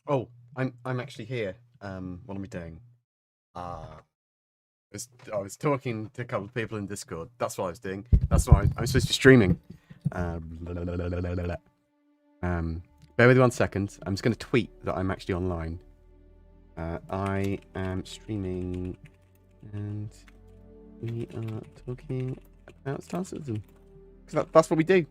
Oh, I'm actually here. What am I doing? I was talking to a couple of people in Discord. That's what I was doing. That's what I'm supposed to be streaming. La, la, la, la, la, la, la. Bear with me 1 second. I'm just going to tweet that I'm actually online. I am streaming, and we are talking about Star Citizen because that's what we do.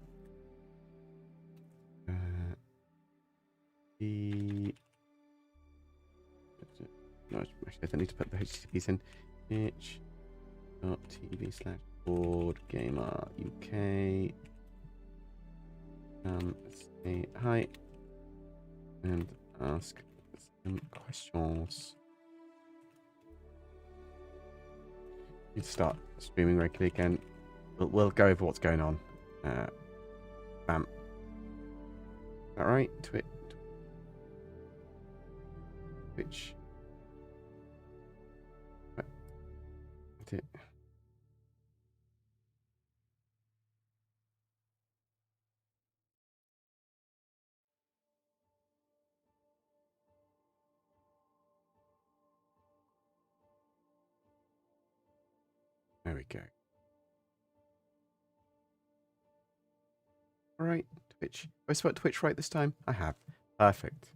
No, actually, I don't need to put the HTTPs in. Twitch.tv/BoredGamer UK. Say hi and ask some questions. You start streaming regularly again. We'll go over what's going on. Bam. All right, Twitch. That's it. There we go. All right, Twitch. Have I spelled Twitch right this time? I have. Perfect.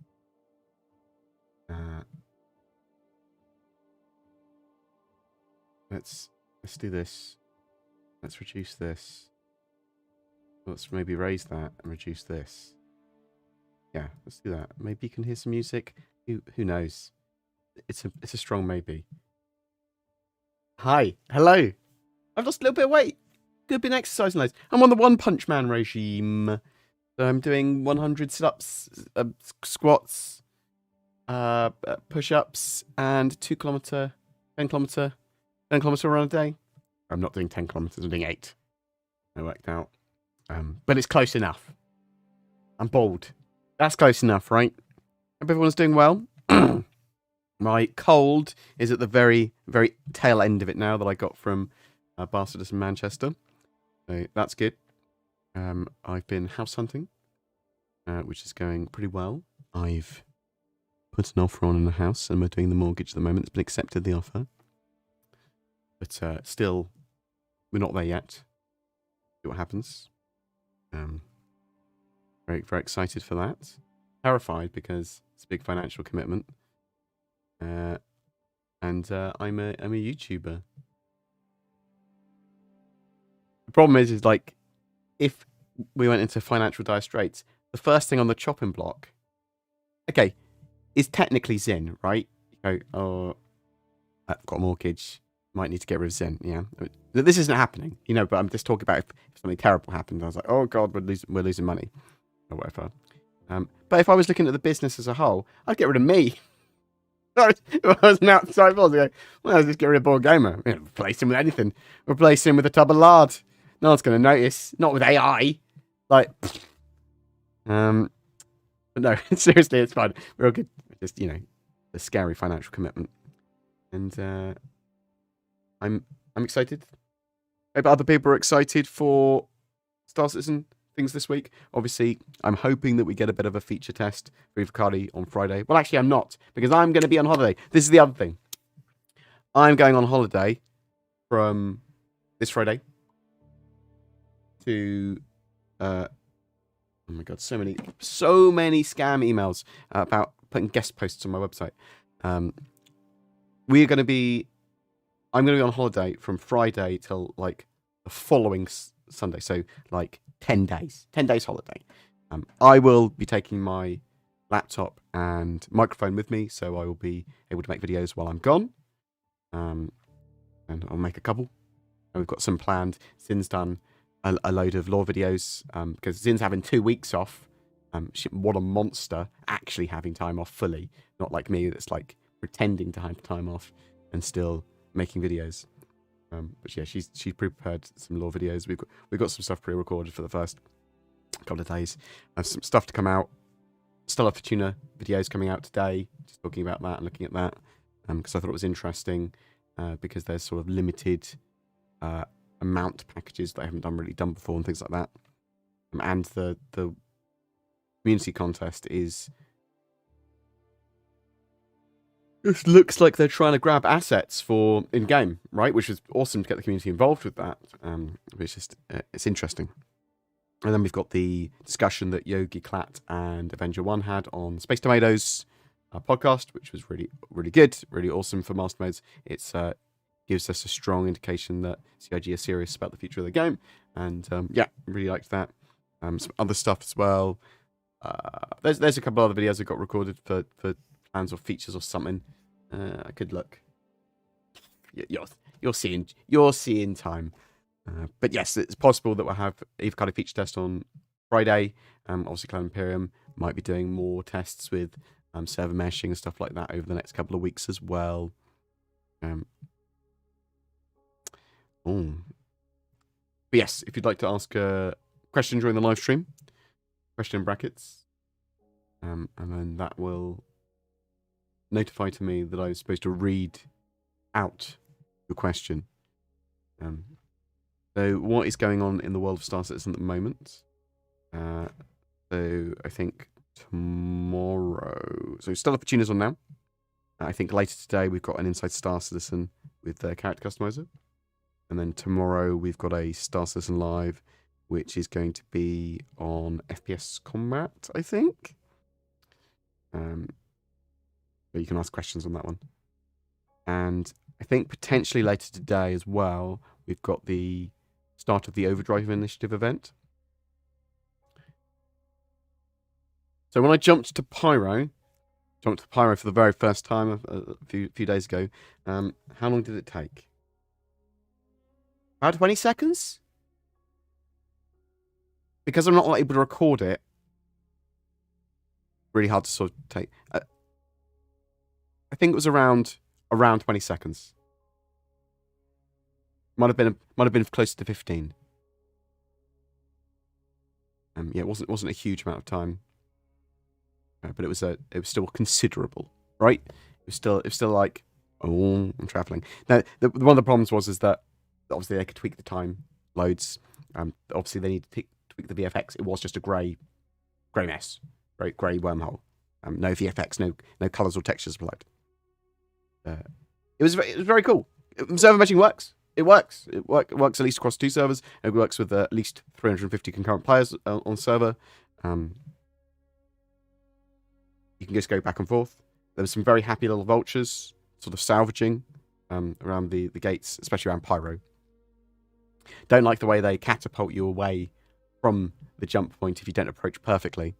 Let's do this. Let's reduce this. Let's maybe raise that and reduce this. Yeah, let's do that. Maybe you can hear some music. Who knows? It's a strong maybe. Hi, hello. I've lost a little bit of weight. Good, been exercising loads. I'm on the One Punch Man regime. So I'm doing 100 sit-ups, squats, push-ups, and 10 kilometer run a day. I'm not doing 10 kilometers. I'm doing 8. I worked out, but it's close enough. I'm bald. That's close enough, right? Hope everyone's doing well. My cold is at the very, very tail end of it now that I got from Barcelona and Manchester. So that's good. I've been house hunting, which is going pretty well. I've put an offer on in the house and we're doing the mortgage at the moment. It's been accepted, the offer. But still, we're not there yet. See what happens. Very, very excited for that. Terrified because it's a big financial commitment. And I'm a YouTuber. The problem is like, if we went into financial dire straits, the first thing on the chopping block, okay, is technically Zin, right? You go, oh, I've got a mortgage, might need to get rid of Zin. Yeah, this isn't happening, but I'm just talking about if something terrible happened. I was like, oh god, we're losing money, or whatever. But if I was looking at the business as a whole, I'd get rid of me. If I was an outside boss, I'd go, well, let's just get rid of BoredGamer. Replace him with anything. Replace him with a tub of lard. No one's going to notice. Not with AI. Like, but no, seriously, it's fine. We're all good. Just, a scary financial commitment. And I'm excited. Maybe other people are excited for Star Citizen things this week. Obviously, I'm hoping that we get a bit of a feature test for Ivkari on Friday. Well, actually, I'm not, because I'm going to be on holiday. This is the other thing. I'm going on holiday from this Friday to oh my god, so many scam emails about putting guest posts on my website. I'm going to be on holiday from Friday till like the following Sunday, so like 10 days holiday. I will be taking my laptop and microphone with me, so I will be able to make videos while I'm gone. And I'll make a couple. And we've got some planned. Zin's done a load of lore videos because Zin's having 2 weeks off. What a monster, actually having time off fully. Not like me, that's like pretending to have time off and still making videos. But yeah, she's prepared some lore videos. We've got some stuff pre-recorded for the first couple of days. I have some stuff to come out. Stella Fortuna videos coming out today, just talking about that and looking at that, because I thought it was interesting, because there's sort of limited amount packages that I haven't really done before and things like that. And the community contest is It looks like they're trying to grab assets for in-game, right? Which is awesome to get the community involved with that. It's just, it's interesting. And then we've got the discussion that Yogi Klatt and Avenger One had on Space Tomatoes podcast, which was really, really good, really awesome for master modes. It's gives us a strong indication that CIG are serious about the future of the game, and yeah, really liked that. Some other stuff as well. There's a couple other videos that got recorded for plans or features or something. I could look. You're seeing time. But yes, it's possible that we'll have Avocado feature test on Friday. Obviously, Cloud Imperium might be doing more tests with server meshing and stuff like that over the next couple of weeks as well. But yes, if you'd like to ask a question during the live stream, question in brackets, and then that will notify to me that I'm supposed to read out the question. So what is going on in the world of Star Citizen at the moment? So I think tomorrow... So Stella Fortuna is on now. I think later today we've got an Inside Star Citizen with the character customizer. And then tomorrow we've got a Star Citizen Live, which is going to be on FPS Combat, I think. But you can ask questions on that one. And I think potentially later today as well, we've got the start of the Overdrive Initiative event. So when I jumped to Pyro for the very first time a few days ago, how long did it take? About 20 seconds? Because I'm not able to record it, really hard to sort of take. I think it was around 20 seconds. Might have been closer to 15. Yeah, it wasn't a huge amount of time, but it was still considerable, right? It was still like, oh, I'm traveling. Now, one of the problems is that obviously they could tweak the time loads. Obviously they need to tweak the VFX. It was just a grey mess, right? Grey wormhole. No VFX, no colors or textures applied. It was very cool. Server meshing works. It works. It works at least across 2 servers. It works with at least 350 concurrent players on server. You can just go back and forth. There were some very happy little vultures sort of salvaging around the gates, especially around Pyro. Don't like the way they catapult you away from the jump point if you don't approach perfectly.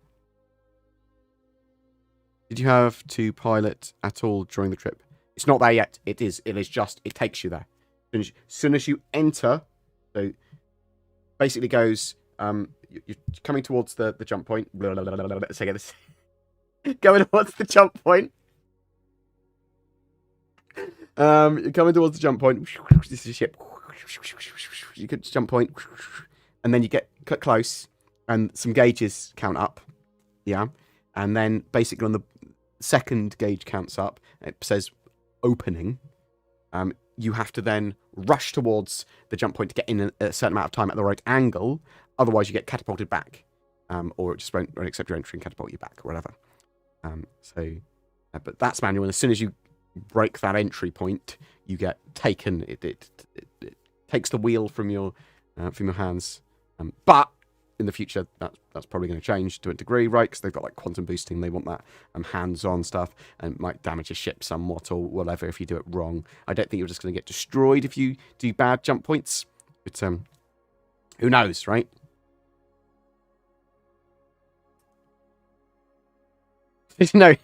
Did you have to pilot at all during the trip? It's not there yet. It is just, it takes you there. As soon as you enter, so basically goes, you're coming towards the jump point. Let's get this. Going towards the jump point. You're coming towards the jump point. This is a ship. You could jump point. And then you get close, and some gauges count up. Yeah. And then basically on the second gauge counts up, it says opening. You have to then rush towards the jump point to get in a certain amount of time at the right angle. Otherwise, you get catapulted back. Or it just won't accept your entry and catapult you back or whatever. But that's manual. And as soon as you break that entry point, you get taken. It takes the wheel from your hands. But in the future, that's probably going to change to a degree, right? Because they've got like quantum boosting. They want that hands-on stuff, and it might damage a ship somewhat or whatever if you do it wrong. I don't think you're just going to get destroyed if you do bad jump points. But who knows, right? No,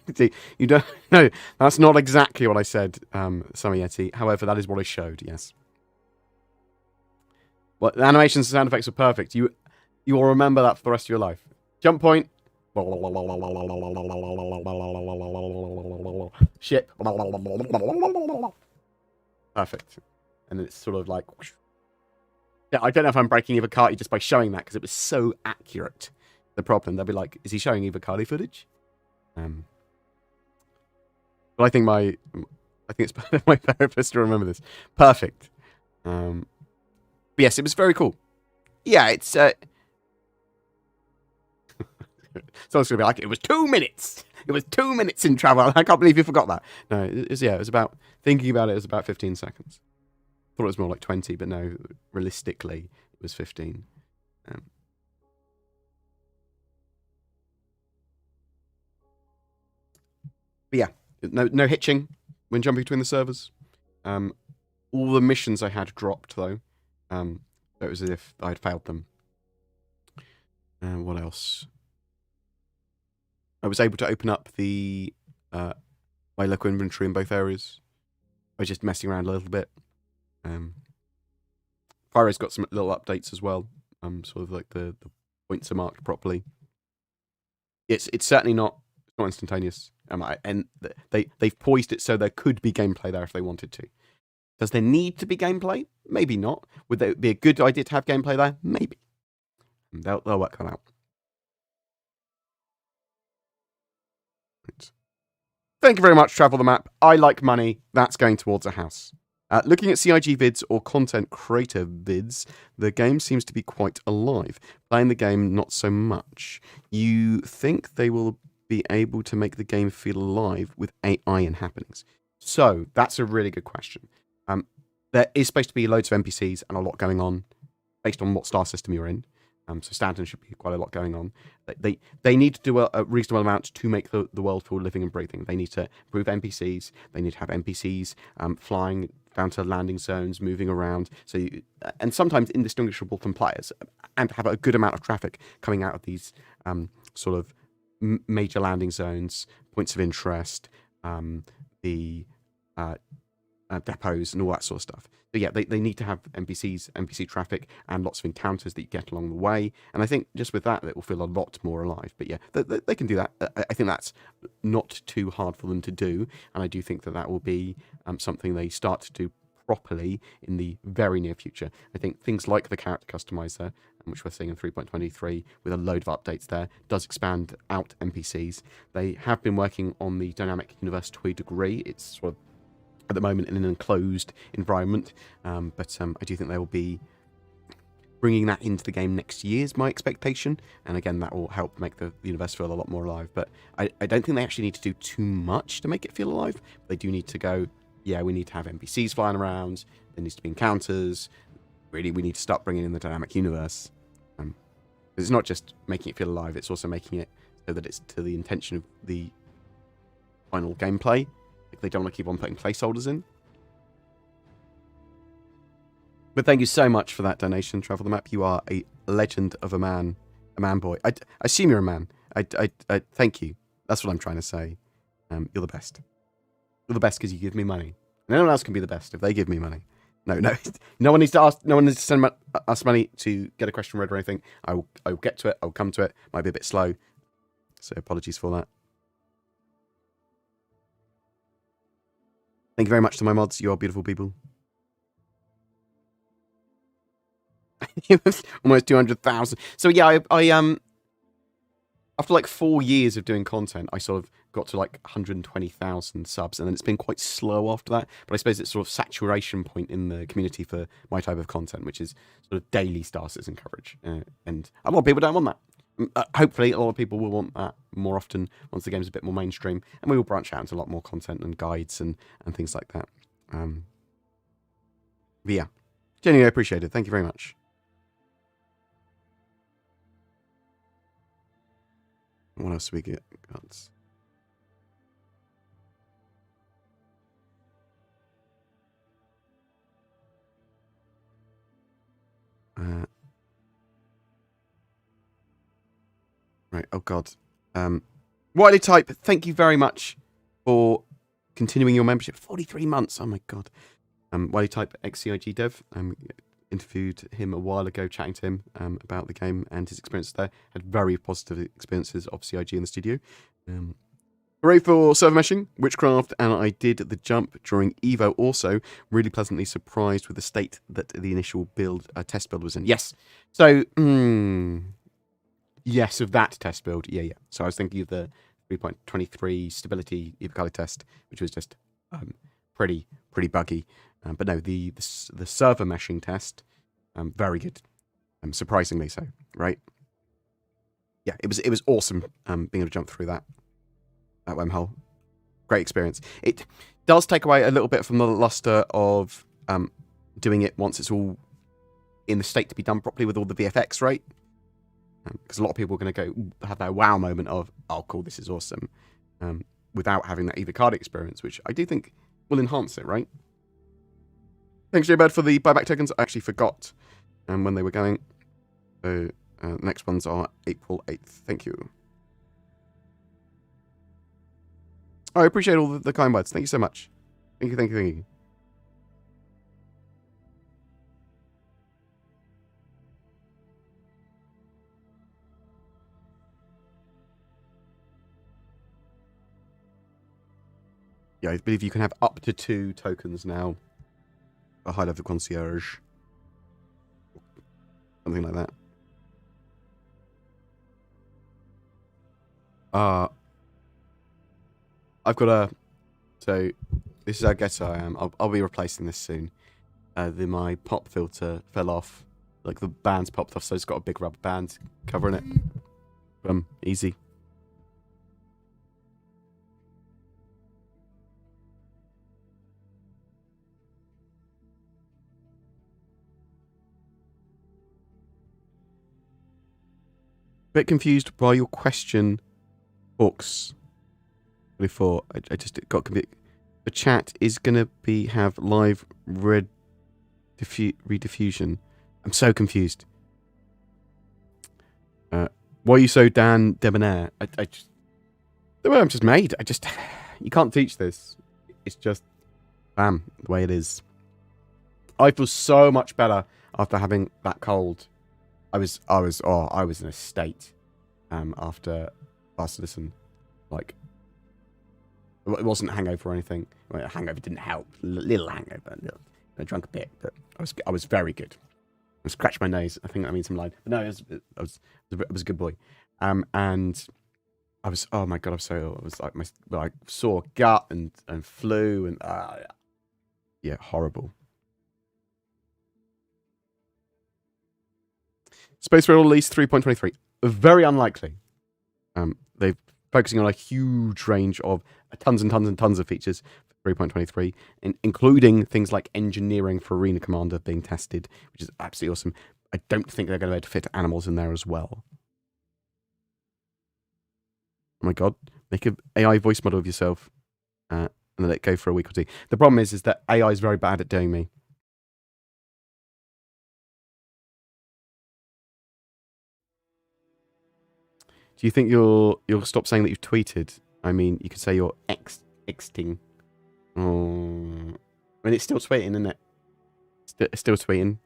you don't. No, that's not exactly what I said, Summer Yeti. However, that is what I showed. Yes. Well, the animations and sound effects are perfect. You will remember that for the rest of your life. Jump point. Ship. Perfect. And it's sort of like... Yeah, I don't know if I'm breaking Ivocati just by showing that, because it was so accurate. The problem, they'll be like, is he showing Ivocati footage? But I think it's my therapist to remember this. Perfect. But yes, it was very cool. Yeah, it's... Someone's going to be like, it was 2 minutes. It was 2 minutes in travel. I can't believe you forgot that. No, it was about, thinking about it, it was about 15 seconds. Thought it was more like 20, but no, realistically, it was 15. But yeah, no hitching when jumping between the servers. All the missions I had dropped, though. It was as if I'd failed them. What else? I was able to open up the my local inventory in both areas. I was just messing around a little bit. Pyro's got some little updates as well. Sort of like the points are marked properly. It's certainly not instantaneous. And they've poised it so there could be gameplay there if they wanted to. Does there need to be gameplay? Maybe not. Would it be a good idea to have gameplay there? Maybe. They'll work that out. Right. Thank you very much, Travel the Map. I like money. That's going towards a house. Looking at CIG vids or content creator vids, the game seems to be quite alive. Playing the game, not so much. You think they will be able to make the game feel alive with AI and happenings? So, that's a really good question. There is supposed to be loads of NPCs and a lot going on based on what star system you're in. So Stanton should be quite a lot going on. They need to do a reasonable amount to make the world feel living and breathing. They need to improve NPCs. They need to have NPCs flying down to landing zones, moving around, and sometimes indistinguishable from players, and have a good amount of traffic coming out of these sort of major landing zones, points of interest, the depots and all that sort of stuff. So yeah, they need to have NPC traffic, and lots of encounters that you get along the way. And I think just with that, it will feel a lot more alive. But yeah, they can do that. I think that's not too hard for them to do. And I do think that will be something they start to do properly in the very near future. I think things like the character customizer, which we're seeing in 3.23 with a load of updates there, does expand out NPCs. They have been working on the dynamic universe to a degree. It's sort of at the moment in an enclosed environment, but I do think they will be bringing that into the game next year is my expectation, and again that will help make the universe feel a lot more alive. But I don't think they actually need to do too much to make it feel alive. They do need to go, yeah, we need to have NPCs flying around, there needs to be encounters, really we need to start bringing in the dynamic universe. It's not just making it feel alive, it's also making it so that it's to the intention of the final gameplay. They don't want to keep on putting placeholders in. But thank you so much for that donation, Travel the Map. You are a legend of a man boy. I assume you're a man. I thank you. That's what I'm trying to say. You're the best. You're the best because you give me money. No one else can be the best if they give me money. No one needs to ask. No one needs to send us money to get a question read or anything. I will get to it. I'll come to it. Might be a bit slow, so apologies for that. Thank you very much to my mods. You are beautiful people. Almost 200,000. So yeah, I after like 4 years of doing content, I sort of got to like 120,000 subs, and then it's been quite slow after that. But I suppose it's sort of saturation point in the community for my type of content, which is sort of daily star citizen coverage, and a lot of people don't want that. Hopefully, a lot of people will want that more often once the game's a bit more mainstream, and we will branch out into a lot more content and guides and things like that. But yeah, genuinely appreciate it. Thank you very much. What else do we get? Cards. Right. Oh God. Wiley Type. Thank you very much for continuing your membership. 43 months. Oh my God. Wiley Type, ex-CIG dev. Interviewed him a while ago, chatting to him about the game and his experience there. Had very positive experiences of CIG in the studio. Hooray for server meshing, Witchcraft, and I did the jump during Evo. Also, really pleasantly surprised with the state that the initial test build was in. Yes. So, yes, of that test build. Yeah. So I was thinking of the 3.23 stability Evocali test, which was just pretty buggy. But no, the server meshing test, very good. Surprisingly so, right? Yeah, it was awesome being able to jump through that. that wormhole. Great experience. It does take away a little bit from the luster of doing it once it's all in the state to be done properly with all the VFX, right? Because a lot of people are going to go have that wow moment of, oh, cool, this is awesome, without having that Eva card experience, which I do think will enhance it, right? Thanks, J-Bird, for the buyback tokens. I actually forgot when they were going. So next ones are April 8th. Thank you. I appreciate all the kind words. Thank you so much. Thank you, thank you, thank you. Yeah, I believe you can have up to 2 tokens now. A high level concierge. Something like that. I've got a... So, this is how ghetto I am. I'll be replacing this soon. My pop filter fell off. Like, the band's popped off, so it's got a big rubber band covering it. Easy. Bit confused by your question, Hawks. Before I just got confused. The chat is gonna have live rediffusion. I'm so confused. Why are you so Dan debonair? I just the way I'm just made. You can't teach this. It's just bam, the way it is. I feel so much better after having that cold. I was in a state after last listen. Like, it wasn't a hangover or anything. Well, a hangover didn't help. Little hangover. I drank a bit, but I was very good. I scratched my nose. I think that means I'm lying. But no, I was a good boy. And I was, oh my god, I was so ill. I was like sore gut and flu and yeah, horrible. Space Rail release 3.23. Very unlikely. They're focusing on a huge range of tons and tons and tons of features for 3.23, including things like engineering for Arena Commander being tested, which is absolutely awesome. I don't think they're going to be able to fit animals in there as well. Oh my god. Make an AI voice model of yourself and let it go for a week or two. The problem is that AI is very bad at doing me. Do you think you'll stop saying that you've tweeted? I mean, you could say you're Xting. Oh, I mean, it's still tweeting, isn't it? It's still tweeting.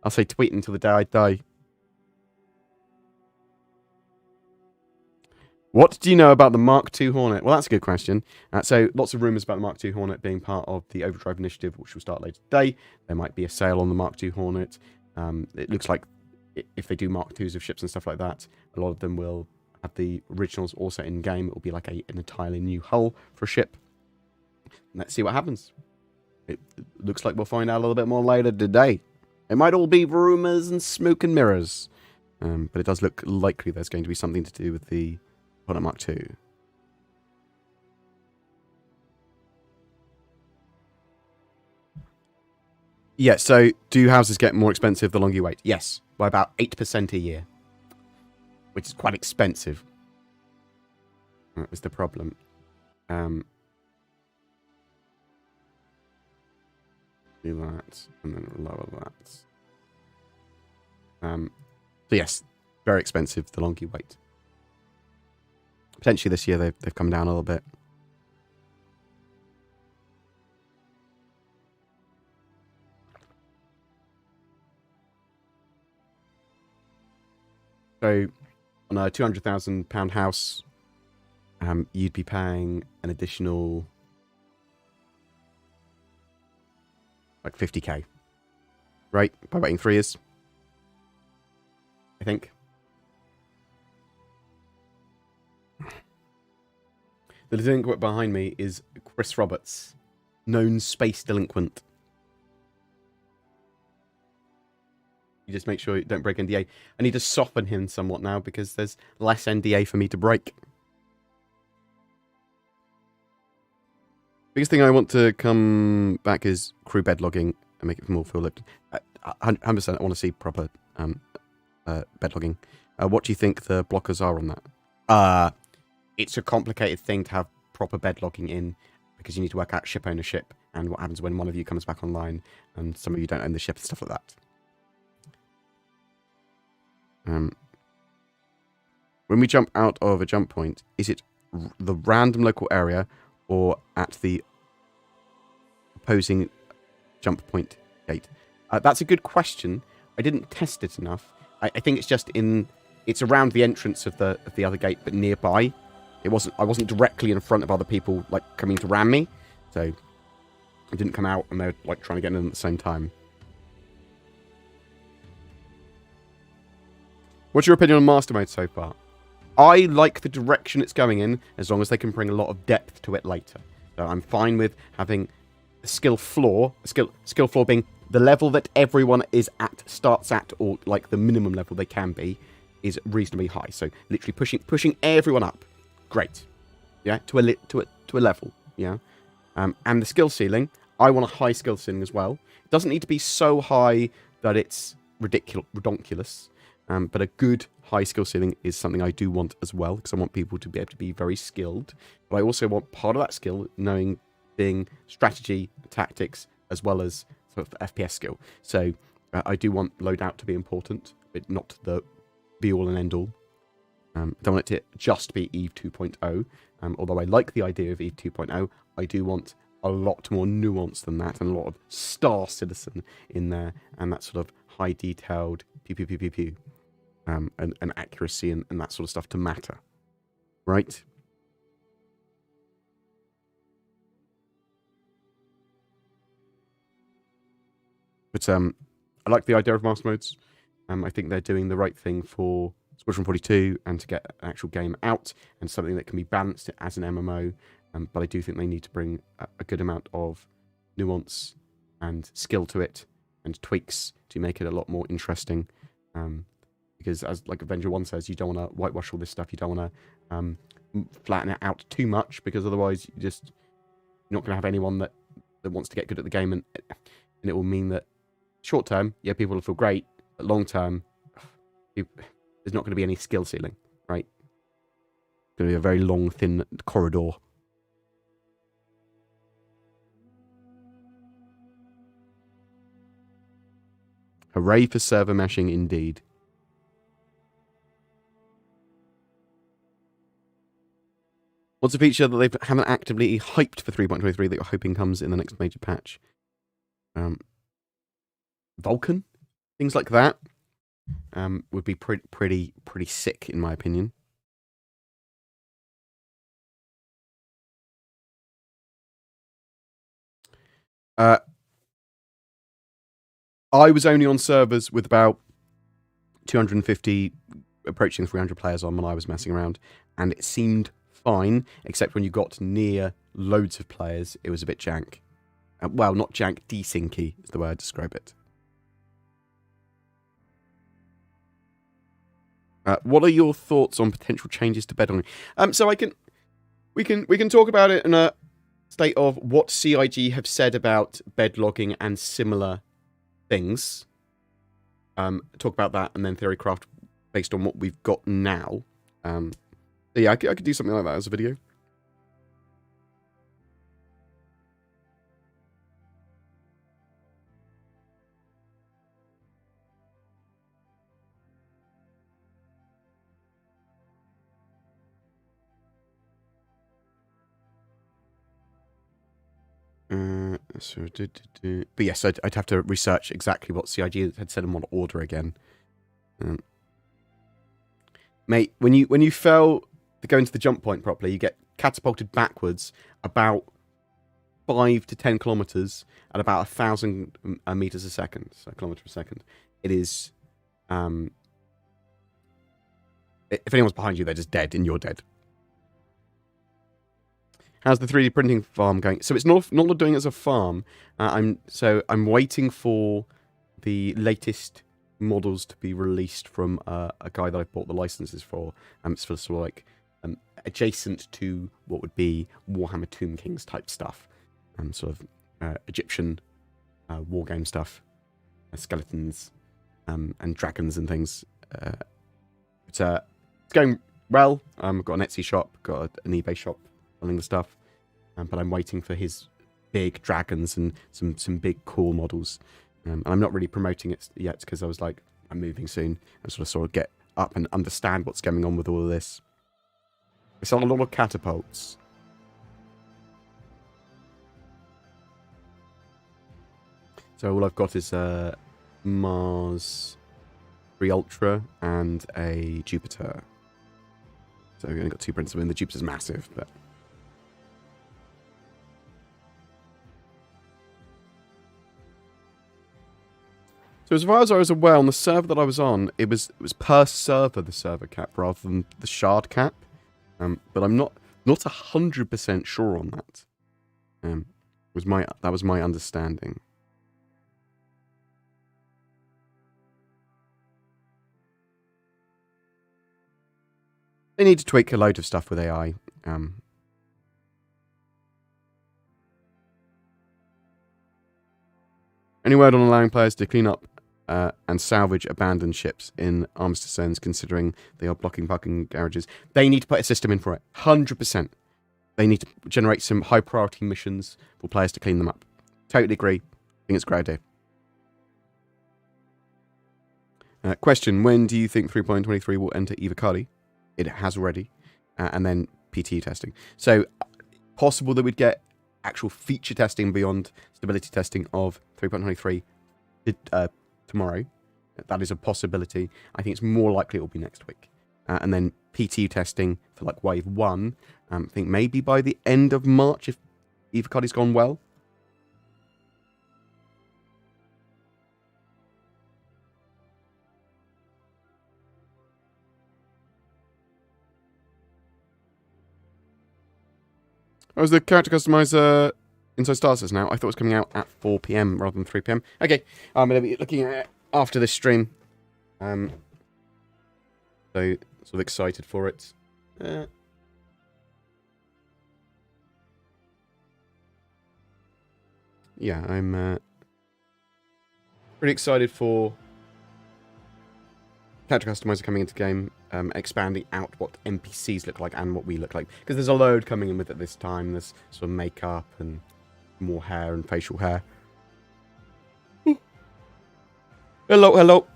I'll say tweet until the day I die. What do you know about the Mark II Hornet? Well, that's a good question. So, lots of rumours about the Mark II Hornet being part of the Overdrive initiative, which will start later today. There might be a sale on the Mark II Hornet. It looks like if they do Mark IIs of ships and stuff like that, a lot of them will have the originals also in game. It will be like an entirely new hull for a ship. Let's see what happens. It looks like we'll find out a little bit more later today. It might all be rumours and smoke and mirrors, but it does look likely there's going to be something to do with the Hornet Mark II. Yeah, so do houses get more expensive the longer you wait? Yes, by about 8% a year, which is quite expensive. That was the problem. Do that, and then lower that. So yes, very expensive the longer you wait. Potentially this year they've come down a little bit. So on a £200,000 house, you'd be paying an additional like 50k, right? By waiting 3 years, I think. The delinquent behind me is Chris Roberts, known space delinquent. You just make sure you don't break NDA. I need to soften him somewhat now because there's less NDA for me to break. Biggest thing I want to come back is crew bed logging and make it more full lifted. 100%. I want to see proper bed logging. What do you think the blockers are on that? It's a complicated thing to have proper bed logging in because you need to work out ship ownership and what happens when one of you comes back online and some of you don't own the ship and stuff like that. When we jump out of a jump point, is it the random local area or at the opposing jump point gate? That's a good question. I didn't test it enough. I think it's just it's around the entrance of the other gate, but nearby. I wasn't directly in front of other people like coming to ram me, so I didn't come out and they're like trying to get in at the same time. What's your opinion on Master Mode so far? I like the direction it's going in, as long as they can bring a lot of depth to it later. So I'm fine with having a skill floor being the level that everyone starts at, or like the minimum level they can be, is reasonably high. So literally pushing everyone up. Great. Yeah, to a level. Yeah. And the skill ceiling, I want a high skill ceiling as well. It doesn't need to be so high that it's ridiculous. But a good high skill ceiling is something I do want as well, because I want people to be able to be very skilled. But I also want part of that skill being strategy, tactics, as well as sort of FPS skill. So I do want loadout to be important, but not the be-all and end-all. I don't want it to just be EVE 2.0. Although I like the idea of EVE 2.0, I do want a lot more nuance than that, and a lot of Star Citizen in there, and that sort of high detailed pew pew pew pew pew. And accuracy and that sort of stuff to matter. Right? But I like the idea of master modes. I think they're doing the right thing for Squadron 42 and to get an actual game out and something that can be balanced as an MMO. But I do think they need to bring a good amount of nuance and skill to it and tweaks to make it a lot more interesting. Because as like Avenger 1 says, you don't want to whitewash all this stuff. You don't want to flatten it out too much, because otherwise you're not going to have anyone that wants to get good at the game, and it will mean that short term, yeah, people will feel great, but long term, there's not going to be any skill ceiling, right? It's going to be a very long, thin corridor. Hooray for server meshing, indeed. What's a feature that they haven't actively hyped for 3.23 that you're hoping comes in the next major patch? Vulcan? Things like that would be pretty sick, in my opinion. I was only on servers with about 250, approaching 300 players on when I was messing around, and it seemed fine, except when you got near loads of players, it was a bit jank. Well, not jank, desyncy is the way I describe it. What are your thoughts on potential changes to bed logging? So we can talk about it in a state of what CIG have said about bed logging and similar things. Talk about that, and then Theorycraft based on what we've got now. So yeah, I could do something like that as a video. But yes, I'd have to research exactly what CIG had said and what order again. Mate, when you fail to go into the jump point properly, you get catapulted backwards about 5 to 10 kilometers at about 1,000 meters a second, so kilometers a second. It is, if anyone's behind you, they're just dead, and you're dead. How's the 3D printing farm going? So it's not doing it as a farm. I'm waiting for the latest models to be released from a guy that I've bought the licenses for. It's for sort of like adjacent to what would be Warhammer Tomb Kings type stuff. sort of Egyptian war game stuff, skeletons and dragons and things. It's going well. I've got an Etsy shop, got an eBay shop selling the stuff, but I'm waiting for his big dragons and some big cool models. And I'm not really promoting it yet because I was like, I'm moving soon. I sort of get up and understand what's going on with all of this. I sell a lot of catapults. So all I've got is Mars 3 Ultra and a Jupiter. So we've only got 2 prints. I mean, the Jupiter's massive, but... So as far as I was aware, on the server that I was on, it was per server, the server cap, rather than the shard cap. But I'm not 100% sure on that. That was my understanding. They need to tweak a load of stuff with AI. Any word on allowing players to clean up and salvage abandoned ships in Armistice zones, considering they are blocking parking garages? They need to put a system in for it. 100%. They need to generate some high priority missions for players to clean them up. Totally agree. I think it's a great idea. Question: when do you think 3.23 will enter Evocati? It has already. And then PTU testing. So, possible that we'd get actual feature testing beyond stability testing of 3.23 tomorrow. That is a possibility. I think it's more likely it will be next week. And then PTU testing for like wave 1. I think maybe by the end of March if Evocati's gone well. Oh, is the character customizer inside Starters now? I thought it was coming out at 4 PM rather than 3 PM. Okay, I'm going to be looking at it after this stream. So, sort of excited for it. Yeah, I'm pretty excited for character customizer coming into game, expanding out what NPCs look like and what we look like. Because there's a load coming in with it this time. There's sort of makeup and more hair and facial hair. Hello, hello.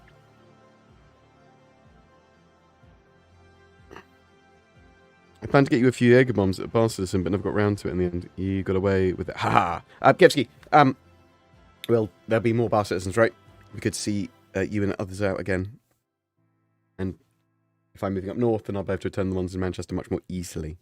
I planned to get you a few Jaeger bombs at a bar citizen, but never got round to it in the end. You got away with it. Ha ha. Kevsky, well, there'll be more bar citizens, right? We could see you and others out again. And if I'm moving up north, then I'll be able to return the ones in Manchester much more easily.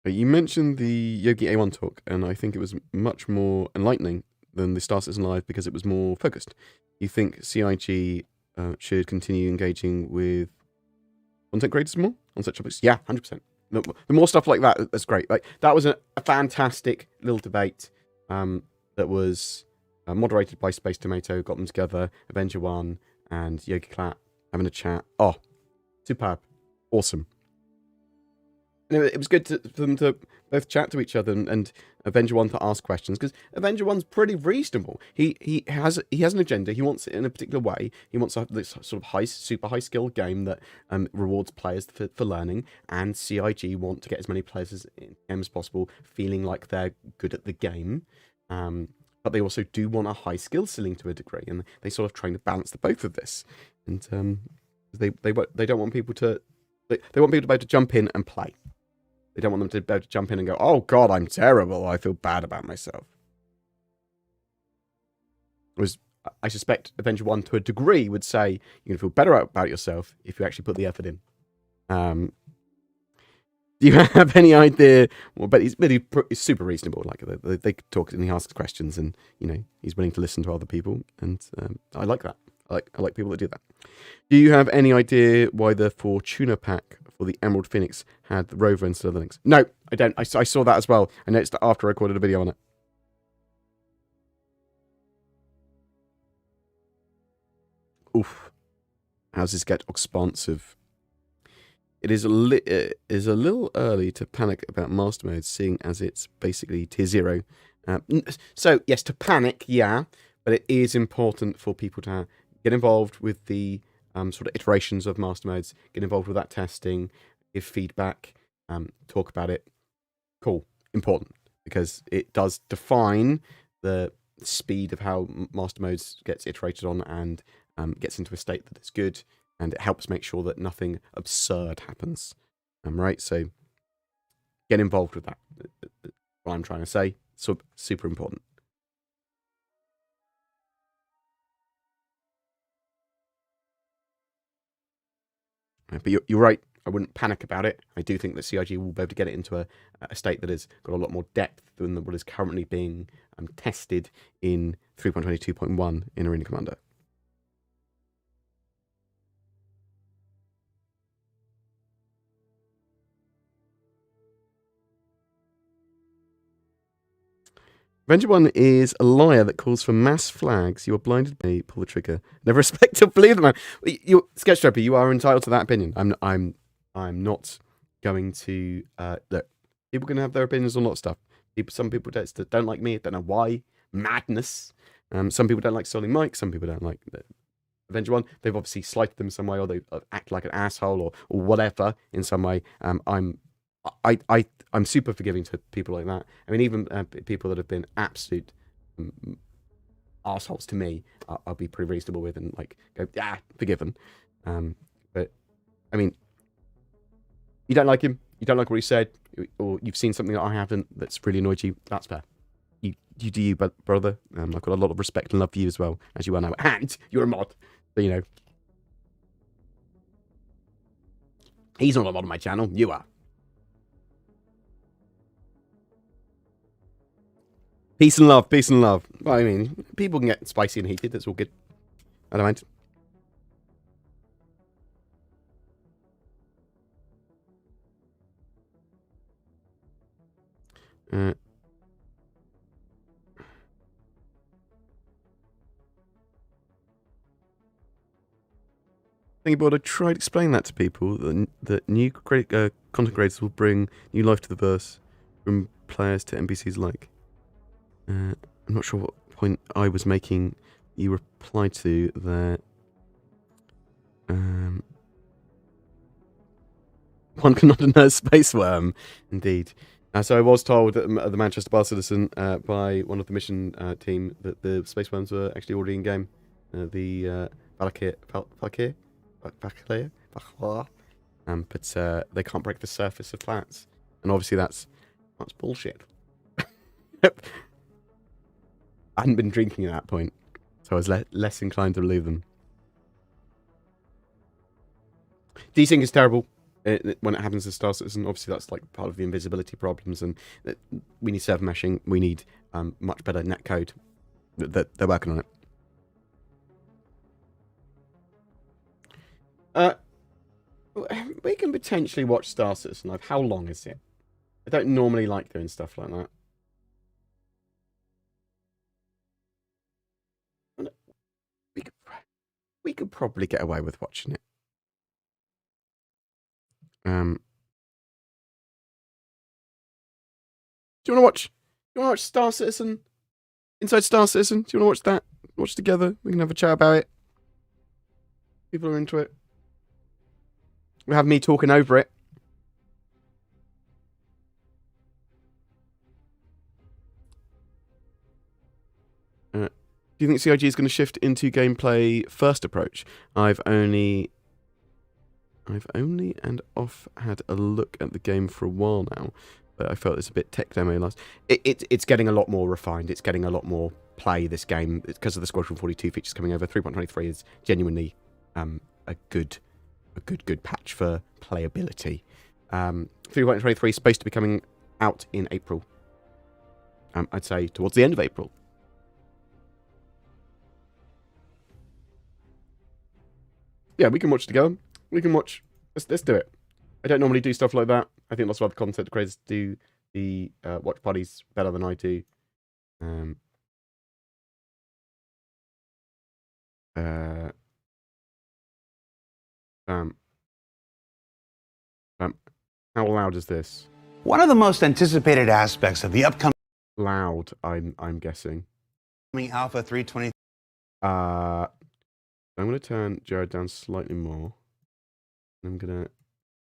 You mentioned the Yogi A1 talk, and I think it was much more enlightening than the Star Citizen Live because it was more focused. You think CIG should continue engaging with content creators more on such topics? Yeah, 100%. The more stuff like that, that's great. Like that was a fantastic little debate that was moderated by Space Tomato. Got them together, Avenger One and Yogi Clap having a chat. Oh, superb, awesome. And it was good for them to both chat to each other and Avenger One to ask questions because Avenger One's pretty reasonable. He has an agenda. He wants it in a particular way. He wants this sort of super high skill game that rewards players for learning. And CIG want to get as many players as possible, feeling like they're good at the game. But they also do want a high skill ceiling to a degree, and they sort of trying to balance the both of this. And they don't want people to they want people to be able to jump in and play. They don't want them to be able to jump in and go, oh god, I'm terrible, I feel bad about myself. I suspect Avenger 1 to a degree would say you're going to feel better about yourself if you actually put the effort in. Do you have any idea? Well, but he's super reasonable. Like they talk and he asks questions, and he's willing to listen to other people, and I like that. I like people that do that. Do you have any idea why the Fortuna pack for the Emerald Phoenix had the rover instead of the links? No, I don't. I saw that as well. I noticed that after I recorded a video on it. Oof. How does this get expansive? It is a little early to panic about master mode, seeing as it's basically tier 0. So yes, to panic, yeah, but it is important for people to get involved with the sort of iterations of master modes, get involved with that testing, give feedback, talk about it. Cool, important, because it does define the speed of how master modes gets iterated on and gets into a state that is good, and it helps make sure that nothing absurd happens. Right, so get involved with that. What I'm trying to say, super important. But you're right. I wouldn't panic about it. I do think that CIG will be able to get it into a state that has got a lot more depth than what is currently being tested in 3.22.1 in Arena Commander. Avenger 1 is a liar that calls for mass flags. You are blinded by me. Pull the trigger. Never respect or believe the man. You, Sketch Trapper, you are entitled to that opinion. I'm not going to look. People can have their opinions on a lot of stuff. Some people don't like me. Don't know why. Madness. Some people don't like Sterling Mike. Some people don't like Avenger 1. They've obviously slighted them some way, or they act like an asshole, or whatever in some way. I'm super forgiving to people like that. I mean, even people that have been absolute assholes to me, I'll be pretty reasonable with and like go, forgiven. But I mean, you don't like him, you don't like what he said, or you've seen something that I haven't that's really annoyed you. That's fair. You do you, brother. I've got a lot of respect and love for you as well, as you well know. And you're a mod, so you know. He's not a mod on my channel. You are. Peace and love, peace and love. Well, I mean, people can get spicy and heated. That's all good. I don't mind. Thinking about, I tried explaining that to people that new content creators will bring new life to the verse from players to NPCs alike. I'm not sure what point I was making. You replied to that. One cannot nurse space worm, indeed. So I was told at the Manchester Bar Citizen by one of the mission team that the space worms were actually already in game. The Valkyr, but they can't break the surface of planets, and obviously that's bullshit. I hadn't been drinking at that point, so I was less inclined to believe them. Desync is terrible when it happens to Star Citizen. Obviously, that's like part of the invisibility problems, and we need server meshing. We need much better netcode. They're working on it. We can potentially watch Star Citizen Live. How long is it? I don't normally like doing stuff like that. We could probably get away with watching it. Do you want to watch? You want to watch Star Citizen? Inside Star Citizen? Do you want to watch that? Watch together. We can have a chat about it. People are into it. We have me talking over it. Do you think CIG is going to shift into gameplay first approach? I've only and off had a look at the game for a while now, but I felt it's a bit tech demo last. It's getting a lot more refined. It's getting a lot more play. This game, it's because of the Squadron 42 features coming over. 3.23 is genuinely a good patch for playability. 3.23 is supposed to be coming out in April. I'd say towards the end of April. Yeah, we can watch together. We can watch. Let's do it. I don't normally do stuff like that. I think lots of other content creators do the watch parties better than I do. How loud is this? One of the most anticipated aspects of the upcoming Loud, I'm guessing. Alpha 320. I'm gonna turn Jared down slightly more. I'm gonna.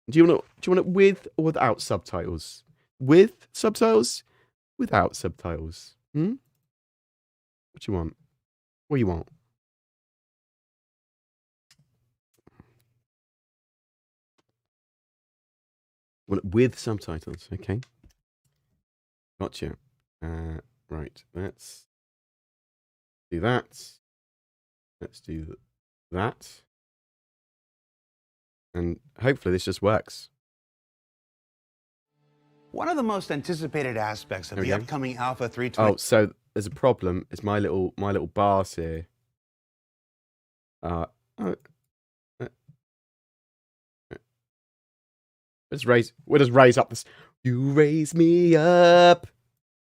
Do you want it with or without subtitles? With subtitles? Without subtitles? Hmm. What you want? What you want? Want it with subtitles? Okay. Gotcha. Right. Let's do that. Let's do that. And hopefully this just works. One of the most anticipated aspects of the upcoming Alpha 320. Oh, so there's a problem. It's my little bars here. We'll just raise up this. You raise me up.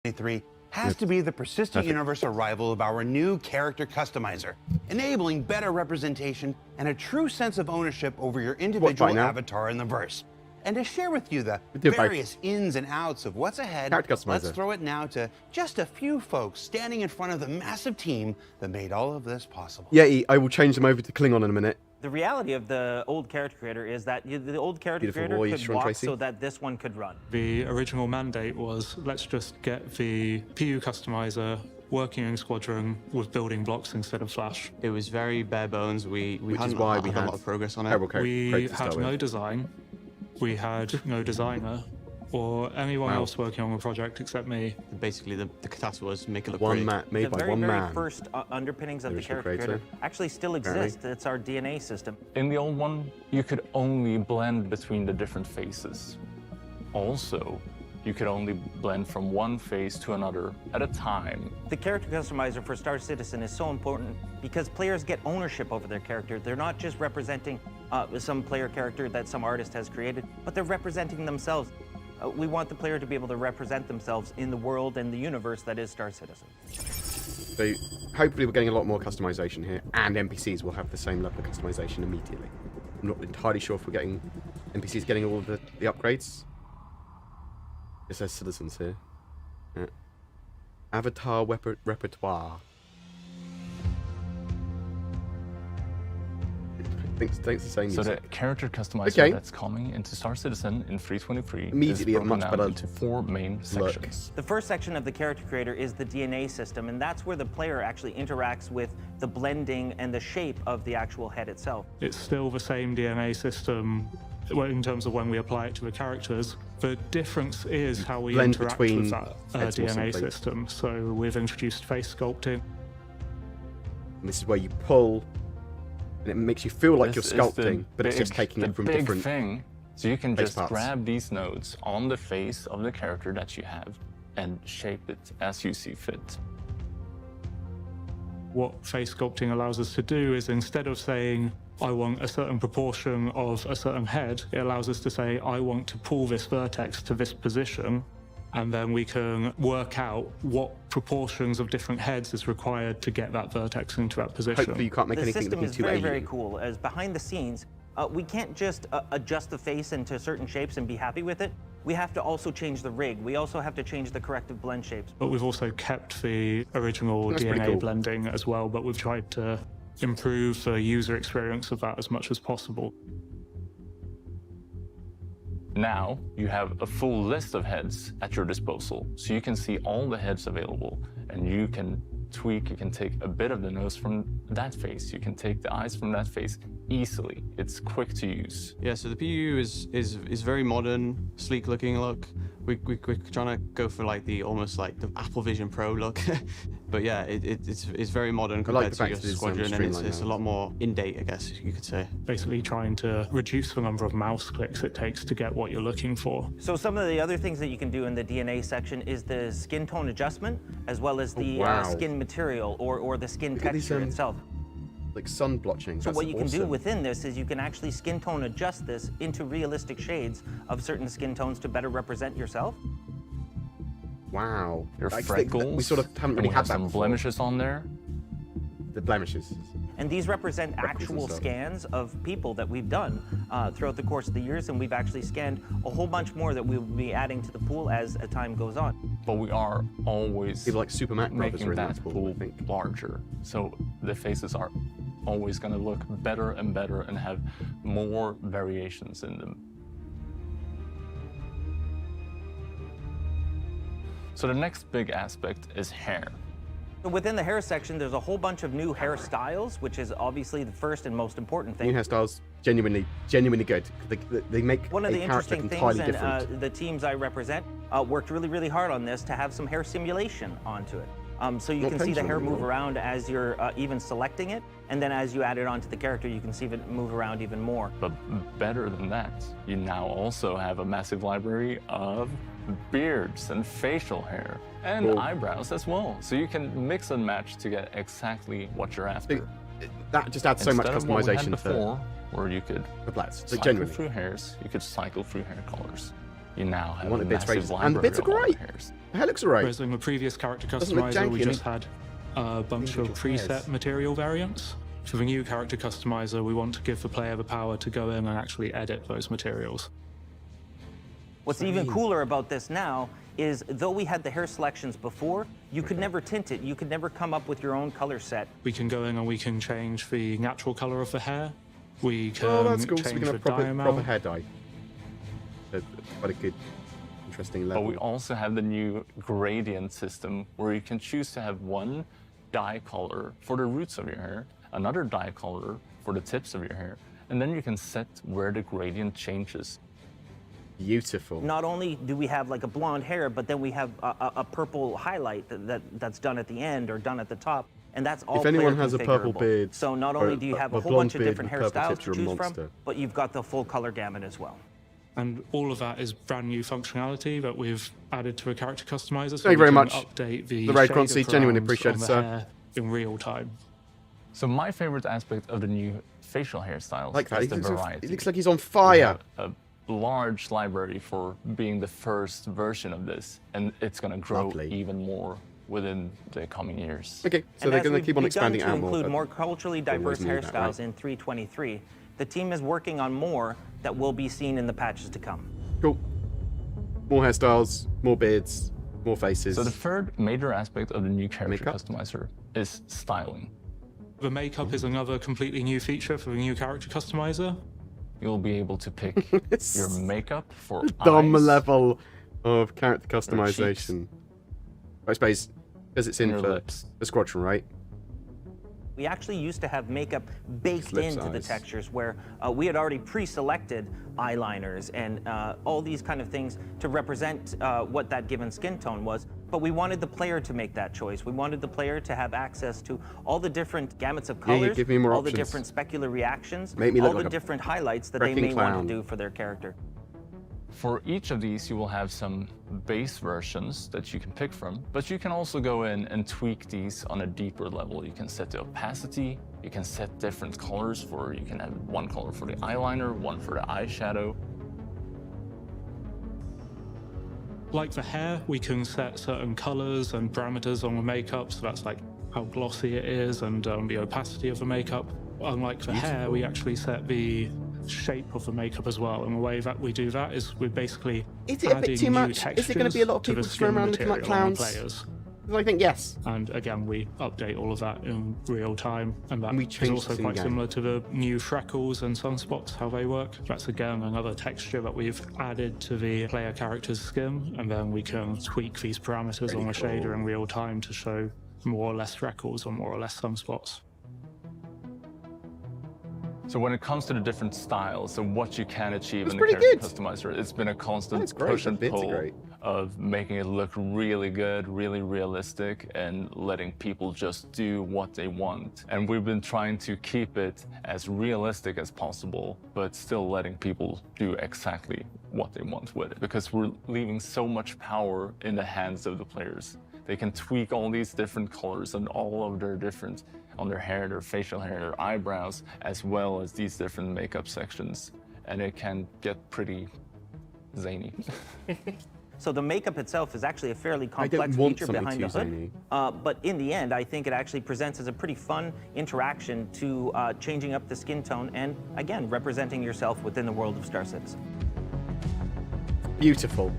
23 has to be the persistent universal rival of our new character customizer, enabling better representation and a true sense of ownership over your individual avatar in the verse. And to share with you the various ins and outs of what's ahead, let's throw it now to just a few folks standing in front of the massive team that made all of this possible. Yeah, I will change them over to Klingon in a minute. The reality of the old character creator is that the old character creator could walk so that this one could run. The original mandate was, let's just get the PU customizer working in Squadron with building blocks instead of Flash. It was very bare bones. We had a lot of progress on it. We had no design. We had no designer or anyone else working on the project except me. Basically, the task was make it look made by one man. The very first underpinnings of the character creator actually still exist. It's our DNA system. In the old one, you could only blend between the different faces. Also, you could only blend from one face to another at a time. The character customizer for Star Citizen is so important because players get ownership over their character. They're not just representing some player character that some artist has created, but they're representing themselves. We want the player to be able to represent themselves in the world and the universe that is Star Citizen. So hopefully we're getting a lot more customization here, and NPCs will have the same level of customization immediately. I'm not entirely sure if we're getting NPCs getting all of the upgrades. It says citizens here. Yeah. Avatar repertoire. Thanks the same So music. the character customizer that's coming into Star Citizen in 323 immediately is broken much down better into 4 main sections. The first section of the character creator is the DNA system, and that's where the player actually interacts with the blending and the shape of the actual head itself. It's still the same DNA system in terms of when we apply it to the characters. The difference is how we interact with that DNA system. So we've introduced face sculpting. And this is where you pull, and it makes you feel like you're sculpting, but it's just taking it from different thing. So you can just parts. grab these nodes on the face of the character that you have and shape it as you see fit. What face sculpting allows us to do is, instead of saying, I want a certain proportion of a certain head, it allows us to say, I want to pull this vertex to this position, and then we can work out what proportions of different heads is required to get that vertex into that position. Hopefully you can't make anything looking too alien. The system is very, very cool. As behind the scenes, we can't just adjust the face into certain shapes and be happy with it. We have to also change the rig. We also have to change the corrective blend shapes. But we've also kept the original DNA blending as well, but we've tried to improve the user experience of that as much as possible. Now you have a full list of heads at your disposal, so you can see all the heads available, and you can tweak, you can take a bit of the nose from that face, you can take the eyes from that face easily. It's quick to use. Yeah, so the PU is very modern, sleek looking look. We're trying to go for like almost like the Apple Vision Pro look. But yeah, it's very modern compared to your Squadron, and it's a lot more in-date, I guess you could say. Basically trying to reduce the number of mouse clicks it takes to get what you're looking for. So some of the other things that you can do in the DNA section is the skin tone adjustment, as well as the skin material or the skin texture itself. Like sun blotching. So what you can do within this is you can actually skin tone adjust this into realistic shades of certain skin tones to better represent yourself. Your freckles. We sort of haven't really had that some before. blemishes on there. The blemishes. And these represent actual scans of people that we've done throughout the course of the years, and we've actually scanned a whole bunch more that we will be adding to the pool as time goes on. But we are always People like Super Mac Brothers making are in that that pool, pool I think. larger. So the faces are always going to look better and better and have more variations in them. So the next big aspect is hair. So within the hair section, there's a whole bunch of new hairstyles, which is obviously the first and most important thing. New hairstyles, genuinely good. They make One of the a character interesting entirely things, different. and the teams I represent worked really hard on this to have some hair simulation onto it. So you can see the hair move around as you're even selecting it, and then as you add it onto the character, you can see it move around even more. But better than that, you now also have a massive library of beards and facial hair and eyebrows as well. So you can mix and match to get exactly what you're after. That just adds so much Instead of what we had customization before, where you could for blacks. So cycle genuinely. through hairs, you could cycle through hair colors. You now have want a the bits massive raised. library And the bits are of all the great. hairs. The hair looks alright. Whereas in the previous character Doesn't look customizer, we janky, just had a bunch of individual preset hairs. material variants. For the new character customizer, we want to give the player the power to go in and actually edit those materials. What's even cooler about this now is, though we had the hair selections before, you could never tint it. You could never come up with your own color set. We can go in and we can change the natural color of the hair. We can Oh, that's cool. So we change can the have dye proper amount. hair dye. That's quite a good, interesting But level. we also have the new gradient system where you can choose to have one dye color for the roots of your hair, another dye color for the tips of your hair, and then you can set where the gradient changes. Beautiful. Not only do we have like a blonde hair, but then we have a purple highlight that's done at the end or done at the top. And that's all If anyone player has a purple configurable. beard, So not or only do you have a a whole blonde bunch of beard different with purple hairstyles tips, to you're a choose from, monster. but you've got the full color gamut as well. And all of that is brand new functionality that we've added to a character customizer. So Thank you very we can much. update the Raid shader Croncy, genuinely params appreciate on it, the sir. hair in real time. So my favorite aspect of the new facial hairstyles Like that. is the variety. He looks like he's on We fire. have a large library for being the first version of this, and it's going to grow Lovely. even more within the coming years. Okay, so And they're as going to we've keep on begun expanding to out more. include but more culturally always diverse more of that, right? hairstyles in 3.23, the team is working on more that will be seen in the patches to come. Cool. More hairstyles, more beards, more faces. So the third major aspect of the new character Makeup? customizer is styling. The makeup is another completely new feature for the new character customizer. You'll be able to pick your makeup for dumb eyes, level of character cheeks. customization. I suppose because it's in your for lips. the squadron, right? We actually used to have makeup baked Lip into the size. textures where we had already pre-selected eyeliners and all these kind of things to represent what that given skin tone was. But we wanted the player to make that choice. We wanted the player to have access to all the different gamuts of Yeah, you colors, give me more all options. the different specular reactions, Make me all look the like a different highlights that they wrecking may want clown. to do for their character. For each of these, you will have some base versions that you can pick from, but you can also go in and tweak these on a deeper level. You can set the opacity, you can set different colors for, you can have one color for the eyeliner, one for the eyeshadow. Like the hair, we can set certain colors and parameters on the makeup, so that's like how glossy it is and the opacity of the makeup. Unlike the hair, we actually set the shape of the makeup as well, and the way that we do that is we're basically Is it a bit adding too new much? Is it going to be a lot of textures to the people just running skin around looking like material on the clowns? players. I think yes. And again, we update all of that in real time, and that And we is change also this quite in-game. similar to the new freckles and sunspots, how they work. That's again another texture that we've added to the player character's skin, and then we can tweak these parameters on the shader in real time to show more or less freckles or more or less sunspots. So when it comes to the different styles and what you can achieve That's in the pretty character good. customizer, it's been a constant That's great. push and The bits are pull great. of making it look really good, really realistic, and letting people just do what they want. And we've been trying to keep it as realistic as possible, but still letting people do exactly what they want with it, because we're leaving so much power in the hands of the players. They can tweak all these different colors and all of their different, on their hair, their facial hair, their eyebrows, as well as these different makeup sections. And it can get pretty zany. So the makeup itself is actually a fairly I don't complex want feature something behind the too hood. zany. But in the end, I think it actually presents as a pretty fun interaction to changing up the skin tone and, again, representing yourself within the world of Star Citizen. Beautiful.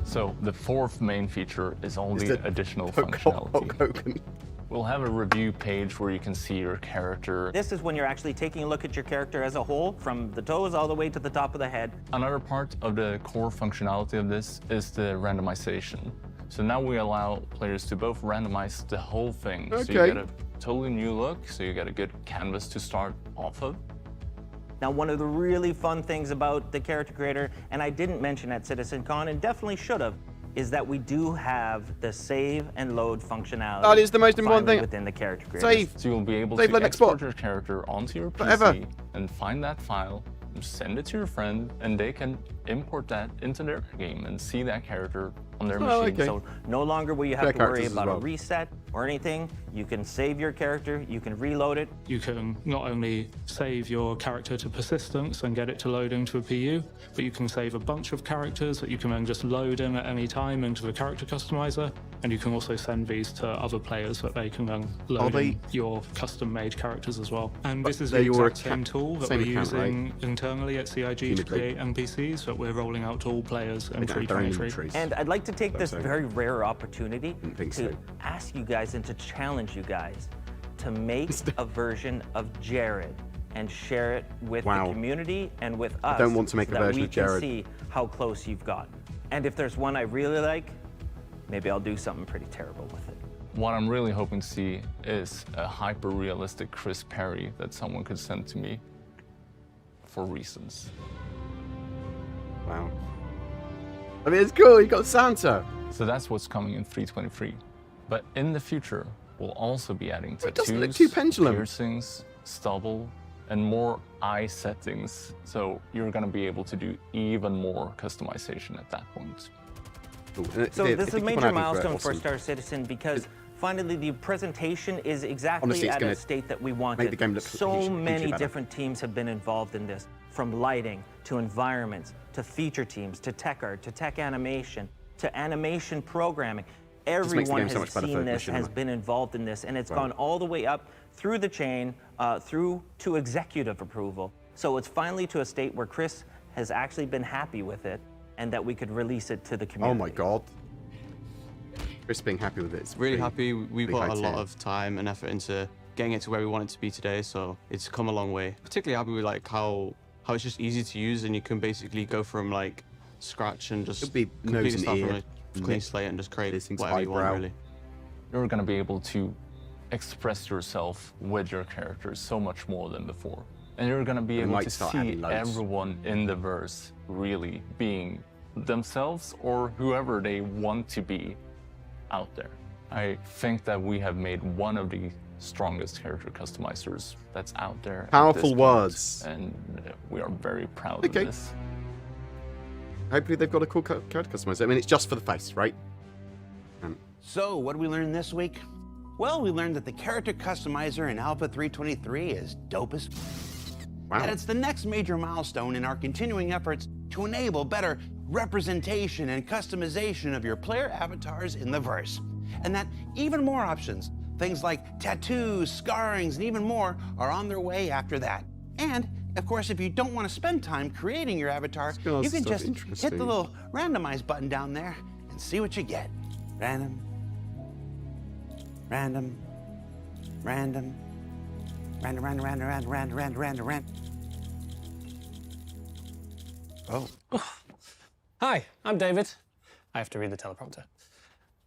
So the fourth main feature is all Is the the additional Hulk functionality. Hogan. We'll have a review page where you can see your character. This is when you're actually taking a look at your character as a whole, from the toes all the way to the top of the head. Another part of the core functionality of this is the randomization. So now we allow players to both randomize the whole thing. So you Okay. get a totally new look, so you get a good canvas to start off of. Now, one of the really fun things about the character creator, and I didn't mention at CitizenCon and definitely should have, is that we do have the save and load functionality. That is the most important finally thing. within the character creator. Save. So you'll be able Save to like next export spot. your character onto your Forever. PC and find that file, send it to your friend, and they can import that into their game and see that character on their machine. okay. So no longer will you have Fair to worry characters as about well. a reset or anything. You can save your character, you can reload it. You can not only save your character to persistence and get it to load into a PU, but you can save a bunch of characters that you can then just load in at any time into the character customizer. And you can also send these to other players that they can then load they- in your custom-made characters as well. And this is they the all exact same tool that same we're account, right? using internally at CIG to Unity. create NPCs that we're rolling out to all players in They don't have their own 323. inventories. And I'd like to take this so. very rare opportunity Didn't think to so. ask you guys and to challenge you guys to make a version of Jared and share it with Wow. the community and with us. don't want to make so a that version we of Jared. can see how close you've gotten. And if there's one I really like, maybe I'll do something pretty terrible with it. What I'm really hoping to see is a hyper-realistic Chris Perry that someone could send to me for reasons. Wow. I mean, it's cool. You got Santa. So that's what's coming in 323. But in the future, we'll also be adding It doesn't look tattoos, too pendulum. piercings, stubble, and more eye settings. So you're going to be able to do even more customization at that point. Cool. So If this is they a keep on major adding to it, milestone for awesome. Star Citizen because finally the presentation is exactly Honestly, it's at gonna a state that we wanted. make the game look so hugely many better. different teams have been involved in this, from lighting to environments to feature teams to tech art to tech animation to animation programming. makes the Everyone game so has much better seen for this, machinima. has been involved in this, and it's Wow. gone all the way up through the chain, through to executive approval. So it's finally to a state where Chris has actually been happy with it and that we could release it to the Oh community. my god. Chris being happy with it. It's Really pretty- happy. We pretty put high a lot tier. of time and effort into getting it to where we want it to be today, so it's come a long way. Particularly happy with like how it's just easy to use and you can basically go from like scratch and just It'll be completely nose and start from ear, a clean lip, slate and just create piercings, whatever you want eyebrow. really. You're going to be able to express yourself with your characters so much more than before. And you're going to be We able might to start see adding loads. everyone in the verse really being themselves or whoever they want to be out there. I think that we have made one of the strongest character customizers that's out there. at Powerful this point, words. And we are very proud Okay. of this. Hopefully they've got a cool character customizer. I mean, it's just for the face, right? So, what did we learn this week? Well, we learned that the character customizer in Alpha 323 is dope as Wow. that it's the next major milestone in our continuing efforts to enable better representation and customization of your player avatars in the verse. And that even more options, things like tattoos, scarrings, and even more, are on their way after that. And, of course, if you don't want to spend time creating your avatar, Scars you can stuff just hit interesting. the little randomize button down there and see what you get. Random, random, random, random, random, random, random, random, random, random, random. Oh. Hi, I'm David. I have to read the teleprompter.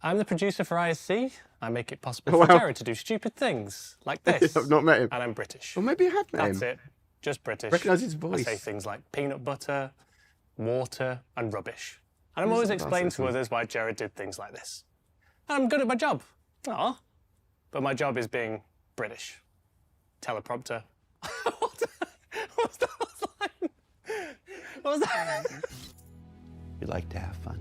I'm the producer for ISC. I make it possible Oh, for wow. Jared to do stupid things like this. I've not met him. And I'm British. Or maybe I have met him. That's it. Just British. Recognise his I voice. say things like peanut butter, water, and rubbish. And I'm always That's explaining to awesome. others why Jared did things like this. And I'm good at my job. Aw. But my job is being British. Teleprompter. What was that line? What was that? We like to have fun.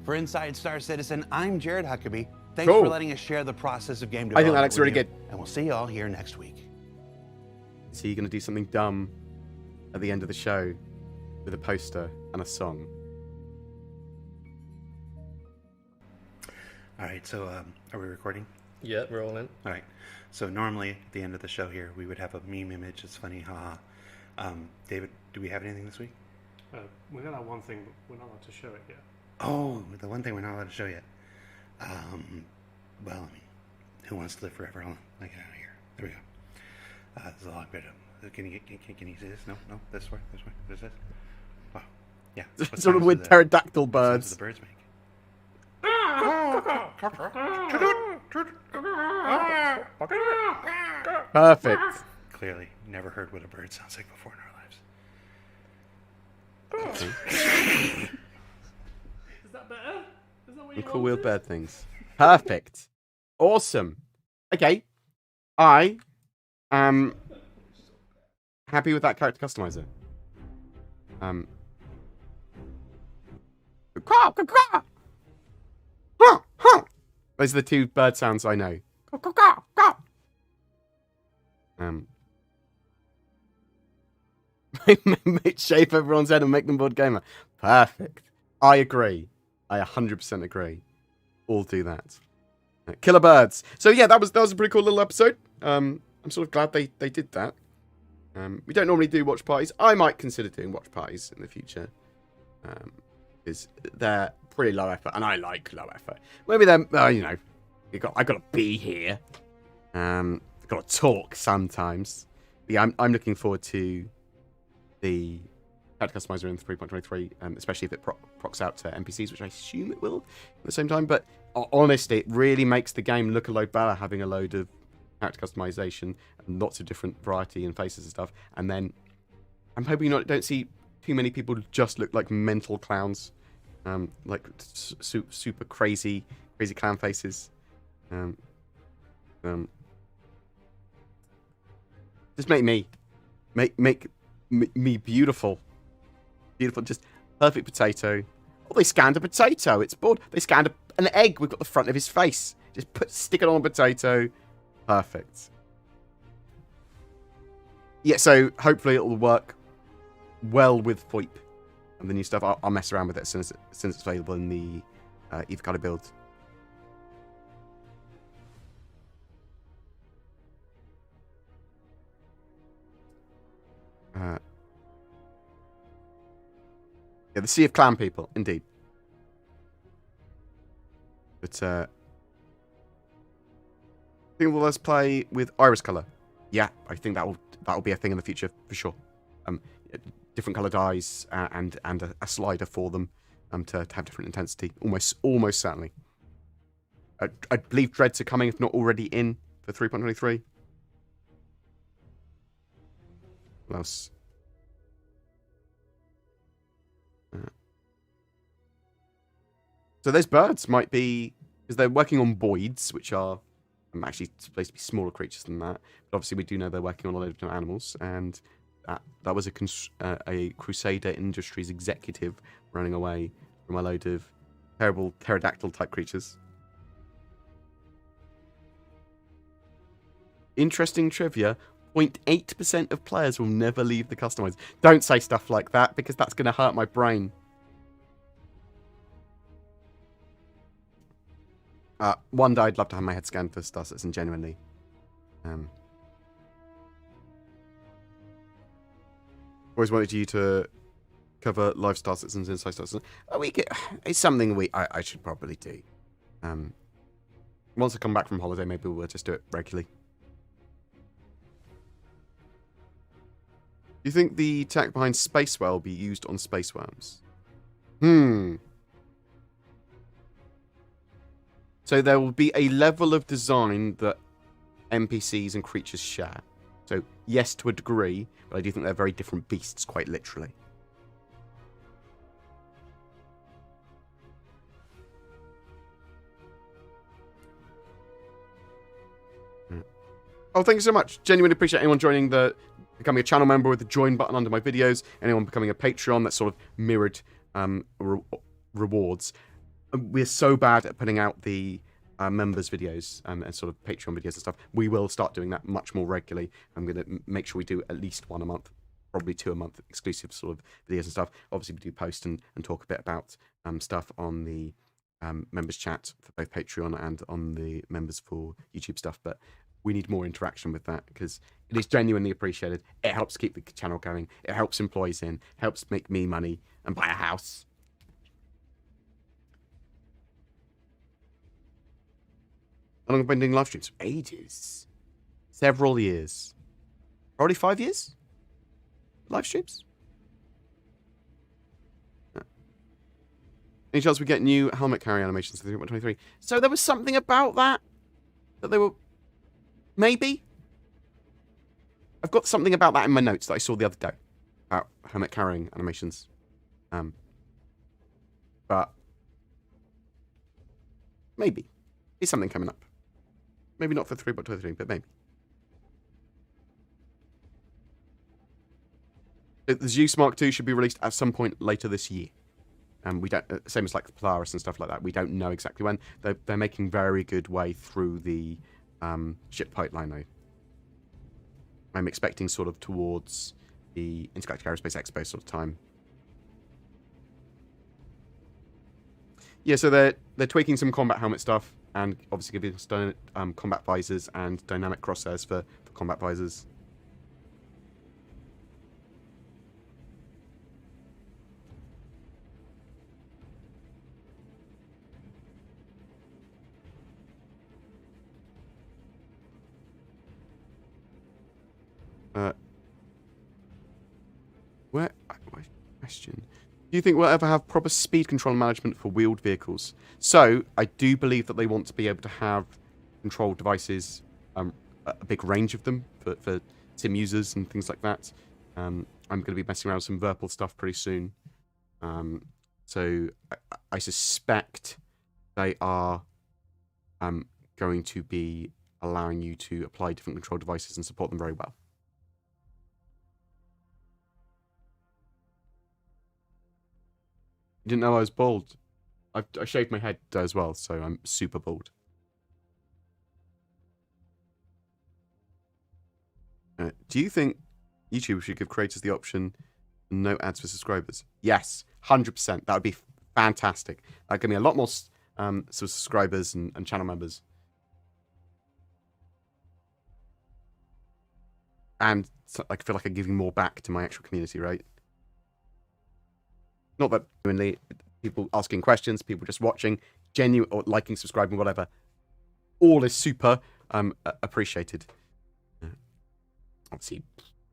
For Inside Star Citizen, I'm Jared Huckabee. Thanks Cool. for letting us share the process of game I think development that looks with really you, good. And we'll see you all here next week. So you're going to do something dumb at the end of the show with a poster and a song. All right, so are we recording? Yeah, rolling. All right. So normally at the end of the show here, we would have a meme image. It's funny, haha. David, do we have anything this week? We're gonna have one thing, but we're not allowed to show it yet. Oh, the one thing we're not allowed to show yet. Well, I mean, who wants to live forever? Hold on, let me get out of here. There we go. There's a lot better. Can you see this? No, this way. What is this? Wow. Yeah. Sort of with pterodactyl birds. The birds make. Perfect. Clearly, never heard what a bird sounds like before in our lives. Is that better? Is that what you Cool wheel bird things. Perfect. Awesome. Okay. I am happy with that character customizer. Those are the two bird sounds I know. Make shape everyone's head and make them BoredGamer. Perfect. I agree. I 100% agree. All do that. Killer birds. So yeah, that was a pretty cool little episode. I'm sort of glad they did that. We don't normally do watch parties. I might consider doing watch parties in the future. Because they're pretty low effort, and I like low effort. Maybe they're, you know, I got to be here. Got to talk sometimes. But yeah, I'm looking forward to the character customizer in 3.23, especially if it procs out to NPCs, which I assume it will at the same time. But honestly, it really makes the game look a lot better having a load of character customization and lots of different variety and faces and stuff. And then I'm hoping you don't see too many people just look like mental clowns, like super crazy clown faces. Just make me beautiful, just perfect potato. Oh, they scanned a potato. It's bored. They scanned an egg. We've got the front of his face. Just stick it on a potato. Perfect. Yeah, so hopefully it will work well with VoIP and the new stuff. I'll mess around with it as soon as it's available in the Evocado build. Yeah, the Sea of Clan people, indeed. But I think we'll let's play with iris color. Yeah, I think that'll be a thing in the future for sure. Different colored eyes and a slider for them to have different intensity. Almost certainly. I believe Dreads are coming, if not already in, for 3.23. What else? So those birds might be, because they're working on boids, which are actually supposed to be smaller creatures than that. But obviously we do know they're working on a load of different animals, and that was a Crusader Industries executive running away from a load of terrible pterodactyl type creatures. Interesting trivia. 0.8% of players will never leave the customizer. Don't say stuff like that, because that's going to hurt my brain. One day I'd love to have my head scanned for Star Citizen, genuinely. Always wanted you to cover live Star Citizens inside Star Citizen. It's something I should probably do. Once I come back from holiday, maybe we'll just do it regularly. Do you think the tech behind Spacewell will be used on Space Worms? So there will be a level of design that NPCs and creatures share. So yes, to a degree, but I do think they're very different beasts, quite literally. Oh, thank you so much. Genuinely appreciate anyone becoming a channel member with the join button under my videos. Anyone becoming a Patreon, that's sort of mirrored rewards. We're so bad at putting out the members videos and sort of Patreon videos and stuff. We will start doing that much more regularly. I'm going to make sure we do at least one a month, probably 2 a month, exclusive sort of videos and stuff. Obviously, we do post and talk a bit about stuff on the members chat for both Patreon and on the members for YouTube stuff, but we need more interaction with that because it is genuinely appreciated. It helps keep the channel going. It helps employees in, helps make me money and buy a house. How long have I been doing live streams? Ages. Several years. Probably 5 years? Live streams? Any chance we get new helmet carry animations for 3.23? So there was something about that they were... Maybe? I've got something about that in my notes that I saw the other day. About helmet carrying animations. But... Maybe. There's something coming up. Maybe not for 3.23, but maybe. The Zeus Mark II should be released at some point later this year. We don't, same as like the Polaris and stuff like that. We don't know exactly when. They're making very good way through the ship pipeline though. I'm expecting sort of towards the Intergalactic Aerospace Expo sort of time. Yeah, so they're tweaking some combat helmet stuff and obviously giving us combat visors and dynamic crosshairs for combat visors. Question. Do you think we'll ever have proper speed control management for wheeled vehicles? So, I do believe that they want to be able to have control devices, a big range of them for sim users and things like that. I'm going to be messing around with some Virpil stuff pretty soon. So, I suspect they are going to be allowing you to apply different control devices and support them very well. You didn't know I was bald. I shaved my head as well, so I'm super bald. Do you think YouTube should give creators the option no ads for subscribers? Yes, 100%. That would be fantastic. That'd give me a lot more subscribers and channel members. And I feel like I'm giving more back to my actual community, right? Not that genuinely people asking questions, people just watching, genuine or liking, subscribing, whatever. All is super appreciated. Obviously,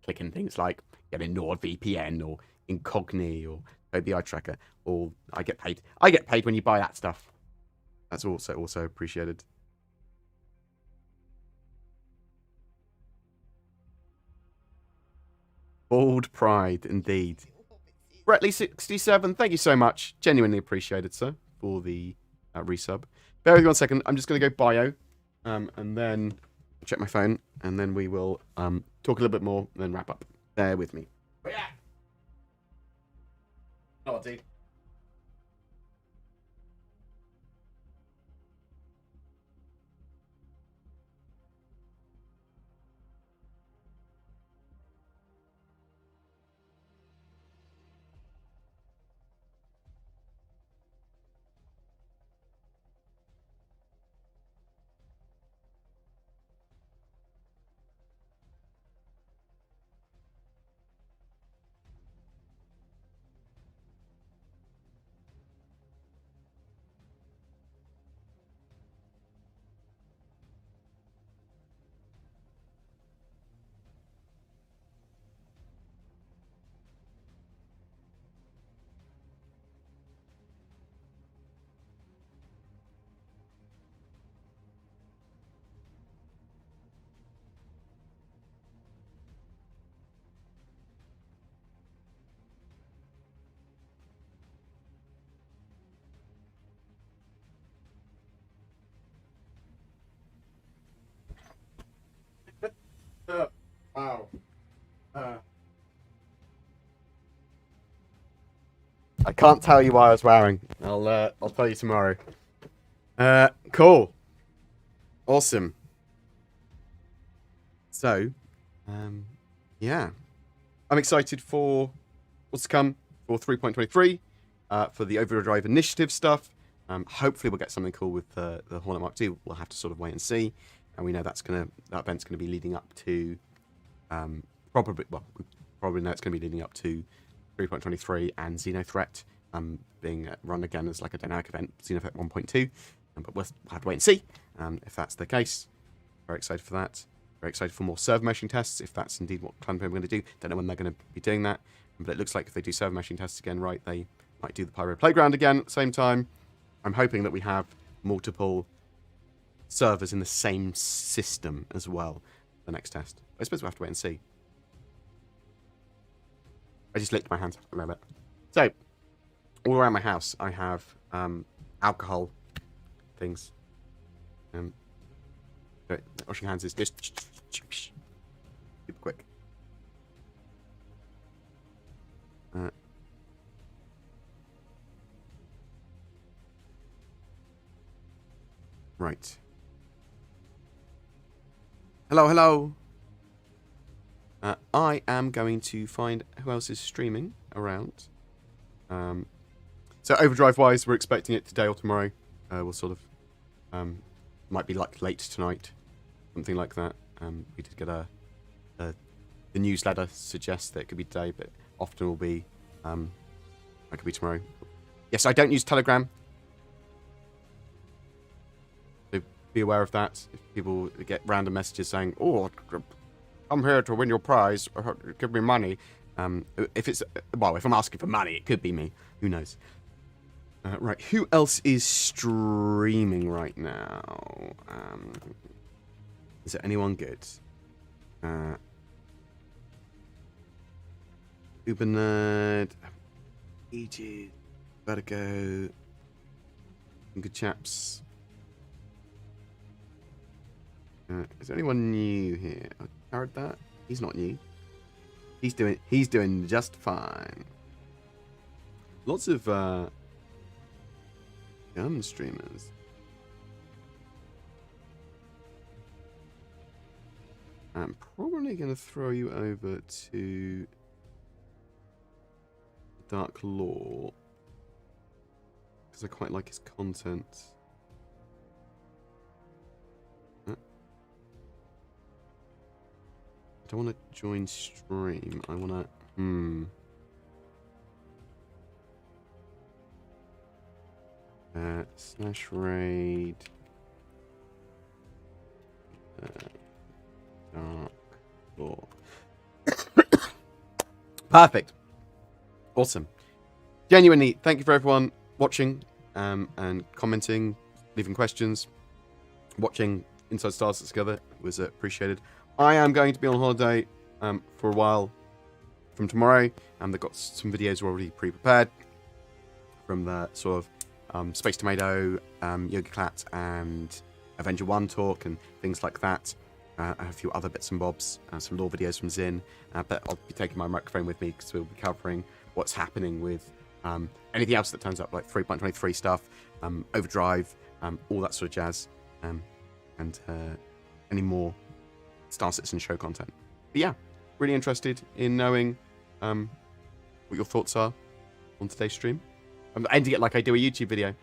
clicking things like getting NordVPN or Incogni or OBI Tracker, or I get paid. I get paid when you buy that stuff. That's also appreciated. Bold pride, indeed. Bretley67, thank you so much. Genuinely appreciated, sir, for the resub. Bear with me 1 second. I'm just going to go bio, and then check my phone, and then we will talk a little bit more, and then wrap up. Bear with me. But yeah. Naughty. Wow. I can't tell you what I was wearing. I'll tell you tomorrow. Cool. Awesome. So, yeah. I'm excited for what's to come for 3.23, for the Overdrive initiative stuff, Hopefully we'll get something cool with the Hornet Mark II. We'll have to sort of wait and see. And we know that event's going to be leading up to we probably know it's going to be leading up to 3.23 and Xenothreat being run again as like a dynamic event, Xenothreat 1.2. But we'll have to wait and see if that's the case. Very excited for that. Very excited for more server meshing tests, if that's indeed what Clan Pyro are going to do. Don't know when they're going to be doing that. But it looks like if they do server meshing tests again, right, they might do the Pyro Playground again at the same time. I'm hoping that we have multiple servers in the same system as well for the next test. I suppose we'll have to wait and see. I just licked my hands a little bit. So, all around my house, I have alcohol things. Washing hands is just super quick. Right. Hello, hello. I am going to find who else is streaming around. So Overdrive-wise, we're expecting it today or tomorrow. We'll sort of might be like late tonight, something like that. We did get the newsletter suggests that it could be today, but often will be it could be tomorrow. Yes, I don't use Telegram. So be aware of that. If people get random messages saying, "Oh, I'm here to win your prize, or give me money." If I'm asking for money, it could be me. Who knows? Right, who else is streaming right now? Is there anyone good? Uber Nerd, EG, Vertigo, good chaps. Is there anyone new here? I heard that. He's not new. He's doing just fine. Lots of gun streamers. I'm probably going to throw you over to Dark Law because I quite like his content. I don't want to join stream. I want to. Slash raid. Dark Law. Perfect. Awesome. Genuinely, thank you for everyone watching and commenting, leaving questions, watching Inside Stars together. It was appreciated. I am going to be on holiday for a while from tomorrow, and they've got some videos already pre-prepared from the sort of Space Tomato, Yoga Clat, and Avenger 1 talk and things like that. A few other bits and bobs, some lore videos from Zin, but I'll be taking my microphone with me because we'll be covering what's happening with anything else that turns up, like 3.23 stuff, Overdrive, all that sort of jazz, and any more Star Citizen show content. But yeah, really interested in knowing what your thoughts are on today's stream. I'm ending it like I do a YouTube video.